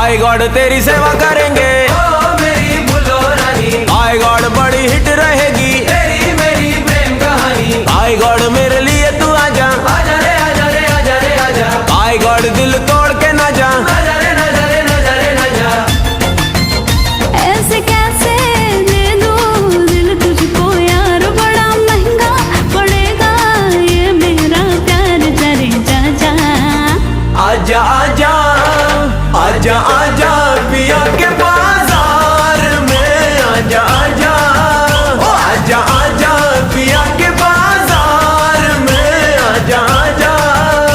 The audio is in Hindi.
आई गॉड तेरी सेवा करेंगे, ओ मेरी बुलो रानी, आई गॉड बड़ी हिट रहेगी तेरी मेरी प्रेम कहानी। आई गॉड मेरे लिए तू आजा, आजा रे आजा रे आजा रे आजा, आई गॉड दिल तोड़ के ना जा। आजा रे आजा रे आजा रे आजा। ऐसे कैसे दे दूं दिल तुझको यार, बड़ा महंगा पड़ेगा ये मेरा प्यार, जरे जा जा। आजा आजा आजा आजा पिया के